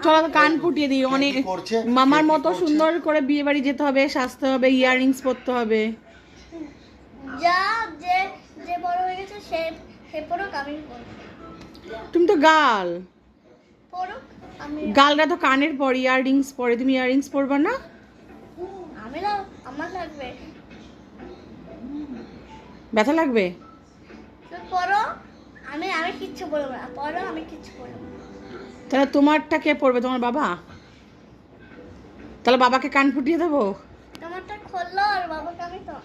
চলো কান ফুটিয়ে দিই। অনেক মামার মতো সুন্দর করে বিয়ে বাড়ি যেতে হবে, সাজতে হবে, ইয়াররিংস পরতে হবে। যা যে যে বড় হয়ে গেছে সে পড়ুক, আমি পড়ব। তুমি তো গাল, পড়ুক, আমি গালরা তো কানের পর ইয়াররিংস পরে, তুমি ইয়াররিংস পরবা না? আমি না, আমার লাগবে। ব্যথা লাগবে? তুমি পড়ো, আমি কিচ্ছু বলবো না। পড়ো, আমি কিচ্ছু বলবো না। তাহলে তোমারটা কে পরবে? তোমার বাবা? তাহলে বাবাকে কান ফুটিয়ে দেবো? তোমারটা খোলো আর বাবাকে আমি তো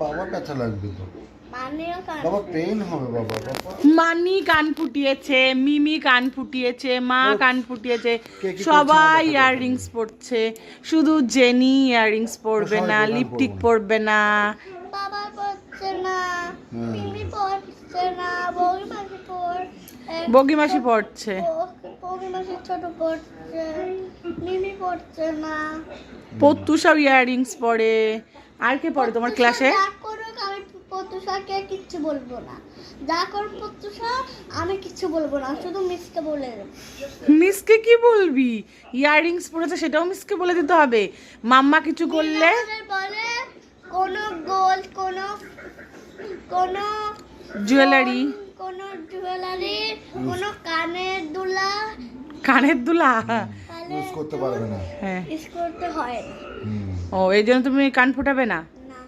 বাবা ব্যথা লাগবে তো, মানিও কান। বাবা পেইন হবে বাবা। বাবা মানি কান ফুটিয়েছে, মিমি কান ফুটিয়েছে, মা কান ফুটিয়েছে, কে কি সবাই করছে ইয়াররিংস পরছে, শুধু জেনি ইয়াররিংস পরবে না, সবাই দোকান লিপস্টিক পরবে। পরবে না। বাবা পড়ছে না, মিমি পড়ছে না, বৌমাসি বগি মাসি পড়ছে। বৌমাসি ছোট পড়ছে, মিমি পড়ছে না। পত্তু সব ইয়াররিংস পরে। আর কে পড়ে তোমার ক্লাসে? যা করুক আমি পতুষাকে কিচ্ছু বলবো না। যা করুক পতুষা আমি কিচ্ছু বলবো না, শুধু মিসকে বলে দেবো। মিসকে কি বলবি? ইয়াররিংস পরেছে সেটাও মিসকে বলে দিতে হবে। মাম্মা কিছু করলে আমাদের বলে কোনো গোল্ড, কোনো জুয়েলারি, কোনো জুয়েলারি, কোনো কানের দুলা কানের দুলা, ইউজ করতে পারবে না। হ্যাঁ। ইউজ করতে হয় না। ও এই জন্য তুমি কান ফোটাবে না? না,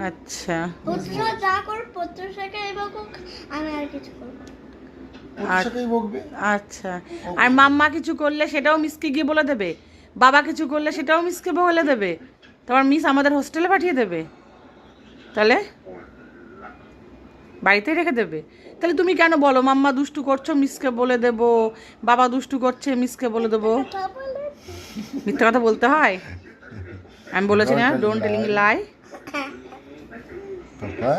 আচ্ছা। পতুষা যা করুক পতুষাকে বকুক, আমি আর কিছু করবো না। ওর বকবে। আচ্ছা। আর মাম্মা কিছু করলে সেটাও মিসকে গিয়ে বলে দেবে? বাবা কিছু করলে সেটাও মিসকে বলে দেবে? তোমার মিস আমাদের হোস্টেলে পাঠিয়ে দেবে? তাহলে বাড়িতেই রেখে দেবে? তাহলে তুমি কেন বলো মাম্মা দুষ্টু করছো মিসকে বলে দেব, বাবা দুষ্টু করছে মিসকে বলে দেবো? কথা বলে মিথ্যা কথা বলতে হয়? আমি বলেছি না, ডোন্ট টেলিং লাই। পাপা